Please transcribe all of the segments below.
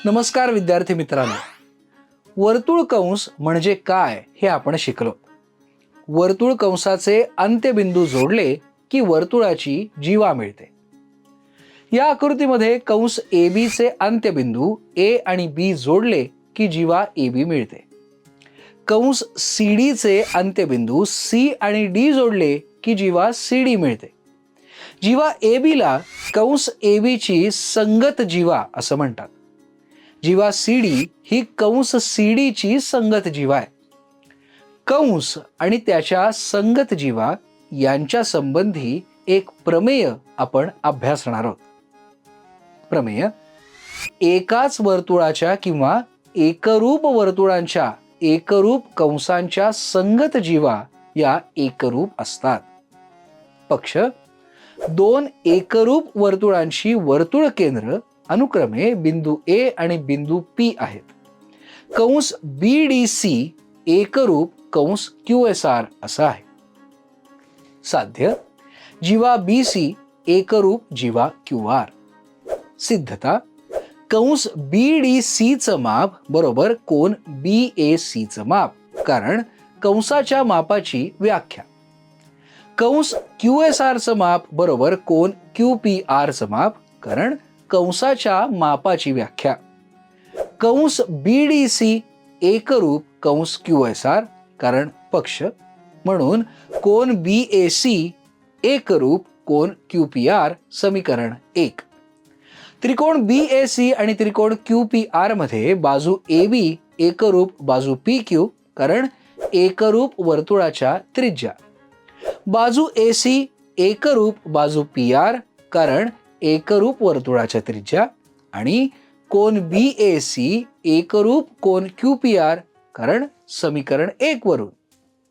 नमस्कार विद्यार्थी मित्रांनो, वर्तुळ कंस म्हणजे काय हे आपण शिकलो. वर्तुळ कंसाचे अंत्यबिंदू जोडले की वर्तुळाची जीवा मिळते. या आकृतीमध्ये कंस AB चे अंत्यबिंदू A आणि B जोडले की जीवा AB मिळते. कंस CD चे अंत्यबिंदू C आणि D जोडले की जीवा CD मिळते. जीवा AB ला कंस AB ची संगत जीवा असं म्हणतात. जीवा CD ही कंस CD ची संगत जीवा आहे. कंस आणि त्याच्या संगत जीवा यांच्या संबंधी एक प्रमेय आपण अभ्यासणार आहोत. प्रमेय: एकाच वर्तुळाच्या किंवा एकरूप वर्तुळांच्या एकरूप कंसांच्या संगत जीवा या एकरूप असतात. पक्ष: दोन एकरूप वर्तुळांची वर्तुळ केंद्र अनुक्रमे बिंदू A आणि बिंदू P आहेत. कंस BDC एकरूप कंस QSR असा आहे. साध्य: जीवा BC एकरूप जीवा QR. सिद्धता: कंस BDC चं माप बरोबर कोन BAC चं माप, कारण कंसाच्या मापाची व्याख्या. कंस QSR चं माप बरोबर कोन QPR चं माप, कारण कंसाच्या मापाची व्याख्या. कंस BDC एकरूप कंस QSR, कारण पक्ष, म्हणून कोन BAC एकरूप कोन QPR. समीकरण 1. त्रिकोण BAC आणि त्रिकोण QPR मध्ये बाजू AB एकरूप बाजू PQ, कारण एकरूप वर्तुळाच्या त्रिज्या. बाजू AC एकरूप बाजू PR, कारण एकरूप वर्तुळाच्या त्रिज्या. आणि कोन BAC एकरूप कोन QPR, कारण समीकरण 1 वरून.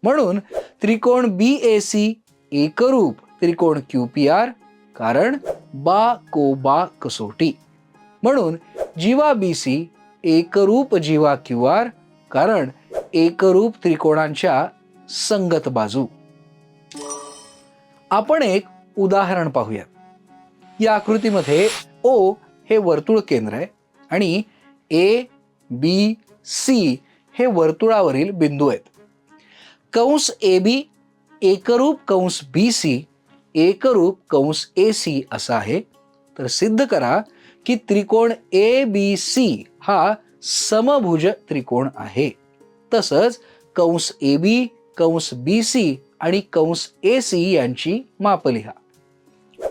म्हणून त्रिकोण BAC एकरूप त्रिकोण QPR, कारण बा को बा कसोटी. म्हणून जीवा BC एकरूप जीवा QR, कारण एकरूप त्रिकोणांच्या संगत बाजू. आपण एक उदाहरण पाहूया. या आकृतीमध्ये O हे वर्तुळ केंद्र आहे आणि A, B, C हे वर्तुळावरील बिंदू आहेत. कंस AB एकरूप कंस BC एकरूप कंस AC असा आहे. तर सिद्ध करा की त्रिकोण ABC हा समभुज त्रिकोण आहे. तसंच कंस AB, कंस BC आणि कंस AC यांची माप लिहा.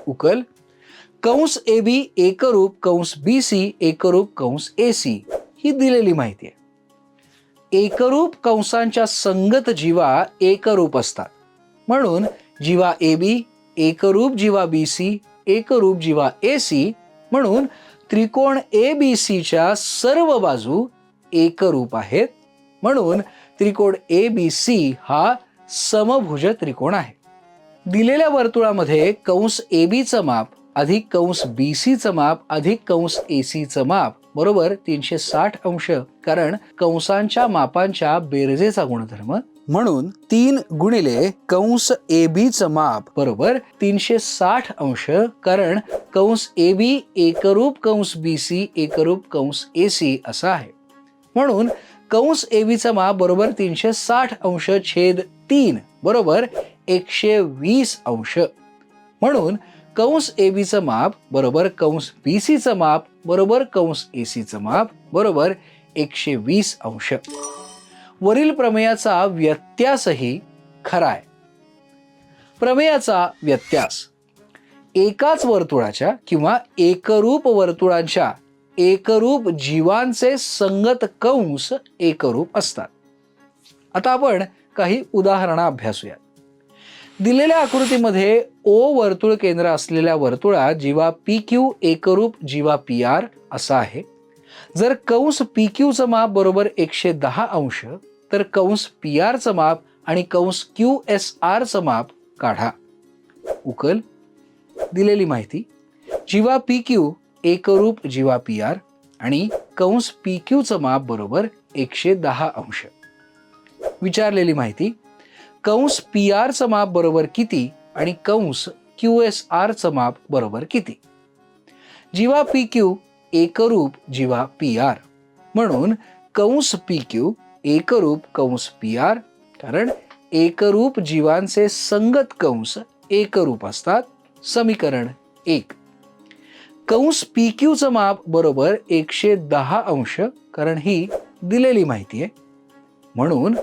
उकल: कंस AB एकरूप कंस BC एकरूप कंस AC ही दिलेली माहिती आहे. एकरूप कंसांच्या संगत जीवा एकरूप असतात. म्हणून जीवा AB एकरूप जीवा BC एकरूप जीवा AC, म्हणून त्रिकोण ABCच्या सर्व बाजू एकरूप आहेत. म्हणून त्रिकोण ABC हा समभुज त्रिकोण आहे. दिलेल्या वर्तुळामध्ये कंस AB चं माप अधिक कंस BC चं माप अधिक कंस AC चं माप बरोबर 360 अंश, कारण कंसांच्या मापांच्या बेरजेचा गुणधर्म. म्हणून 3 गुणिले कंस AB चं माप बरोबर 360 अंश, कारण कंस AB एकरूप कंस BC एकरूप कंस AC असा आहे. म्हणून कंस AB चं माप बरोबर 360 अंश छेद 3 बरोबर 120 अंश. म्हणून कंस AB चं माप बरोबर कंस BC चं माप बरोबर कंस AC चं माप बरोबर 120 अंश. वरील प्रमेयाचा व्यत्यासही खरा आहे. प्रमेयाचा व्यत्यास: एकाच वर्तुळाच्या किंवा एकरूप वर्तुळांच्या एकरूप जीवांचे संगत कंस एकरूप असतात. आता आपण काही उदाहरणं अभ्यासूया. दिलेल्या आकृतीमध्ये O वर्तुळ केंद्र असलेल्या वर्तुळात जीवा PQ एकरूप जीवा PR असा आहे. जर कंस PQ चं माप बरोबर 110 अंश, तर कंस PR चं माप आणि कंस QSR चं माप काढा. उकल: दिलेली माहिती: जीवा PQ एकरूप जीवा PR आणि कंस PQ चं माप बरोबर 110 अंश. विचारलेली माहिती: कंस PR चं माप बरोबर किती आणि कंस QSR चं माप बरोबर किती. जीवा PQ एकरूप जीवा PR. म्हणून कंस PQ एकरूप कंस PR, कारण एकरूप जीवांचे संगत कंस एकरूप असतात. समीकरण 1. कंस PQ चं माप बरोबर 110 अंश, कारण ही दिलेली माहिती आहे. म्हणून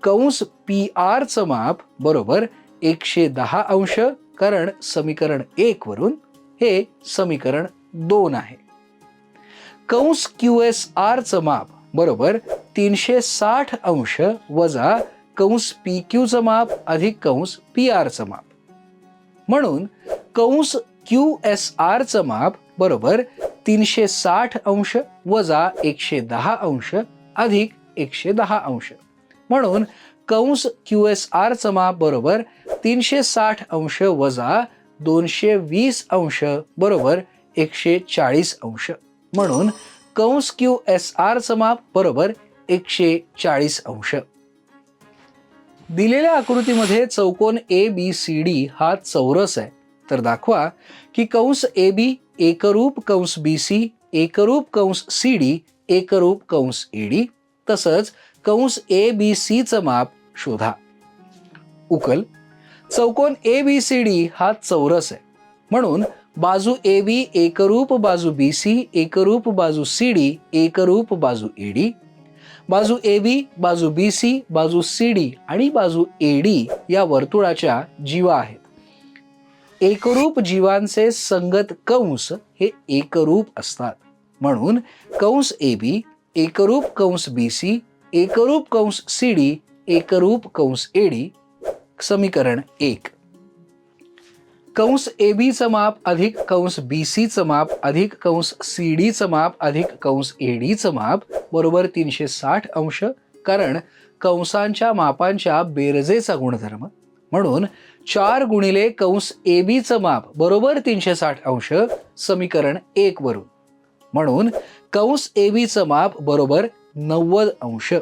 कंस PR चं माप बरोबर 110 अंश, कारण समीकरण 1 वरून हे समीकरण 2 आहे. कंस QSR चं माप बरोबर 360 अंश वजा कंस PQ चं माप अधिक कंस PR चं माप. म्हणून कंस QSR चं माप बरोबर 360 अंश वजा 110 अंश अधिक 110 अंश. म्हणून कंस QSR चं माप बरोबर 360 अंश वजा 220 अंश बरोबर 140 अंश. म्हणून कंस QSR चं माप बरोबर 140 अंश. दिलेल्या आकृतीमध्ये चौकोन ABCD हा चौरस आहे, तर दाखवा की कंस AB एकरूप कंस BC एकरूप कंस CD एकरूप कंस AD, तसंच कंस ABC चं माप शोधा. उकल. चौकोन ABCD हा चौरस आहे, म्हणून बाजू AB एकरूप बाजू BC एकरूप बाजू CD एकरूप बाजू AD. बाजू AB बाजू BC बाजू CD आणि बाजू AD या वर्तुळाच्या जीवा आहेत. एकरूप जीवांचे संगत कंस हे एकरूप असतात. म्हणून कंस AB एकरूप कंस BC एकरूप कंस CD एकरूप कंस AD. समीकरण 1. कंस AB चं माप अधिक कंस BC चं माप अधिक कंस CD चं माप अधिक कंस AD चं माप बरोबर 360 अंश, कारण कंसांच्या मापांच्या बेरजेचा गुणधर्म. म्हणून 4 गुणिले कंस AB चं माप बरोबर 360 अंश. समीकरण 1 वरून. म्हणून कंस AB चं माप बरोबर 90 अंश.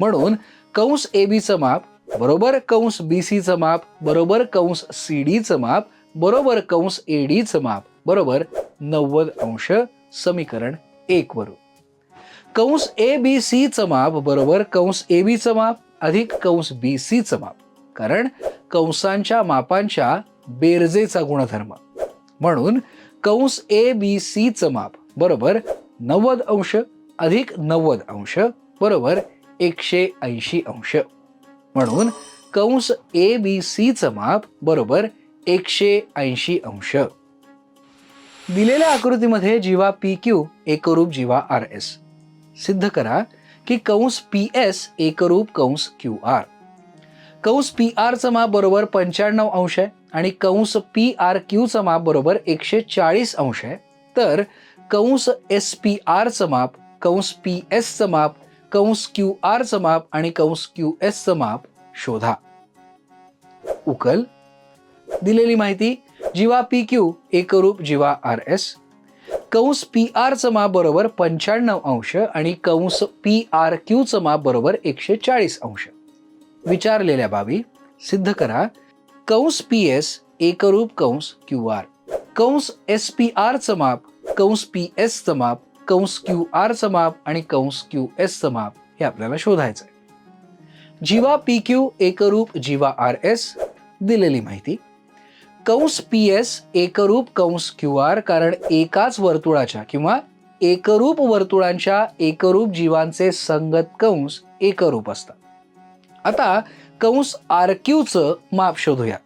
म्हणून कंस AB चं माप बरोबर कंस BC चं माप बरोबर कंस CD चं माप बरोबर कंस AD चं माप बरोबर 90 अंश. समीकरण 1 वरून. कंस ABC चं माप बरोबर कंस AB चं माप अधिक कंस BC चं माप, कारण कंसांच्या मापांच्या बेरजेचा गुणधर्म. म्हणून कंस ABC चं माप बरोबर 90 अंश अधिक 90 अंश बरोबर 180 अंश. म्हणून कंस ABC चं माप बरोबर 180 अंश. दिलेल्या आकृतीमध्ये जीवा PQ एकरूप जीवा RS. सिद्ध करा की कंस PS एकरूप कंस QR. कंस PR चं माप बरोबर 95 अंश आहे आणि कंस PRQ चं माप बरोबर 140 अंश आहे. तर कंस SPR चं माप, कंस PS चं माप, कंस QR चं माप आणि कंस QS चं माप शोधा. उकल. दिलेली माहिती जीवा PQ एकरूप जीवा RS. कंस PR चं माप बरोबर 95 अंश आणि कंस PRQ चं माप बरोबर 140 अंश. विचारलेल्या बाबी सिद्ध करा. कंस PS एकरूप कंस QR. कंस SPR चं माप, कंस PS चं माप, कंस QR चं माप आणि कंस QS चं माप हे आपल्याला शोधायचं आहे. जीवा PQ एकरूप जीवा RS. दिलेली माहिती. कंस PS एकरूप कंस QR, कारण एकाच वर्तुळाच्या किंवा एकरूप वर्तुळांच्या एकरूप जीवांचे संगत कंस एकरूप असतात. आता कंस RQ चं माप शोधूया.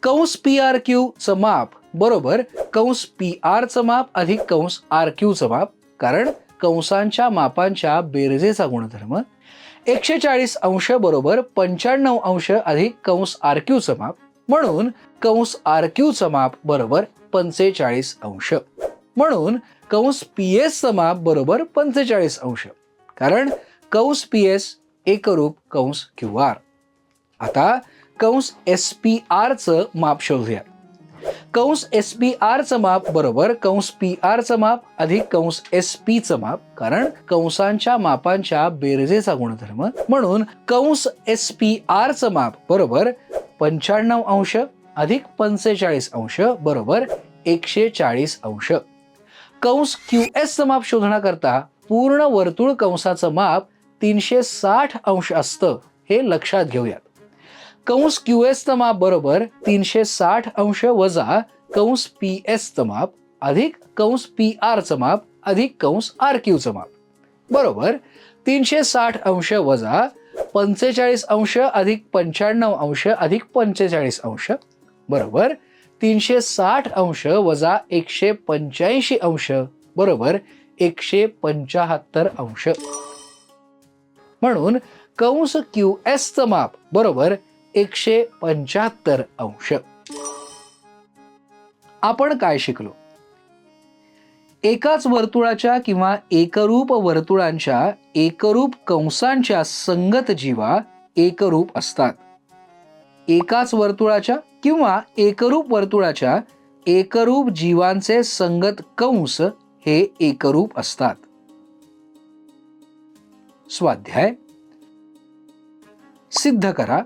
कंस PRQ चं माप बरोबर कंस PR चं माप अधिक कंस RQ चं माप, कारण कंसांच्या मापांच्या बेरजेचा गुणधर्म. 140 अंश बरोबर 95 अंश अधिक कंस RQ चं माप. म्हणून कंस RQ चं माप बरोबर 45 अंश. म्हणून कंस PS चं माप बरोबर 45 अंश, कारण कंस PS एकरूप कंस QR. आता कंस SPR चं माप शोधूया. कंस SPR चं माप बरोबर कंस PR चं माप अधिक कंस SP चं माप, कारण कंसांच्या मापांच्या बेरजेचा गुणधर्म. म्हणून कंस SPR चं माप बरोबर 95 अंश अधिक 45 अंश बरोबर 140 अंश. कंस QS चं माप शोधण्याकरता पूर्ण वर्तुळ कंसाचं माप 360 अंश असतं हे लक्षात घेऊयात. कंस QS चं माप बरोबर 360 अंश वजा कंस PS चं माप अधिक कंस PR चं माप अधिक कंस RQ चं माप बरोबर 360 अंश वजा 45 अंश अधिक 95 अंश अधिक 45 अंश बरोबर 360 अंश वजा 185 अंश बरोबर 175 अंश. म्हणून कंस QS चं माप बरोबर 175 अंश. आपण काय शिकलो? एकाच वर्तुळाच्या किंवा एकरूप वर्तुळांच्या एकरूप कंसांच्या संगत जीवा एकरूप असतात. एकाच वर्तुळाच्या किंवा एकरूप वर्तुळाच्या एकरूप जीवांचे संगत कंस हे एकरूप असतात. स्वाध्याय सिद्ध करा.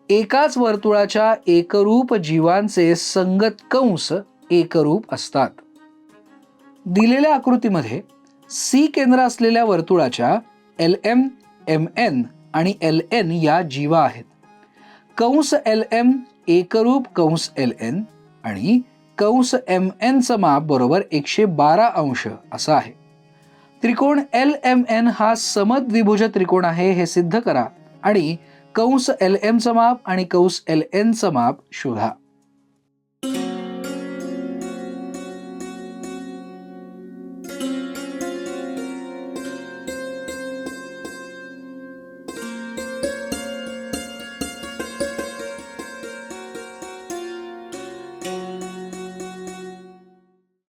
एकाच वर्तुळाच्या एकरूप जीवांचे संगत कंस एकरूप असतात. दिलेल्या आकृतीमध्ये C केंद्र असलेल्या वर्तुळाच्या LM, MN आणि LN या जीवा आहेत. कंस LM एकरूप कंस LN आणि कंस MN चं माप बरोबर 112 अंश असं आहे. त्रिकोण LMN हा समद्विभुज त्रिकोण आहे हे सिद्ध करा आणि कंस LM चं माप आणि कंस LN चं माप शोधा.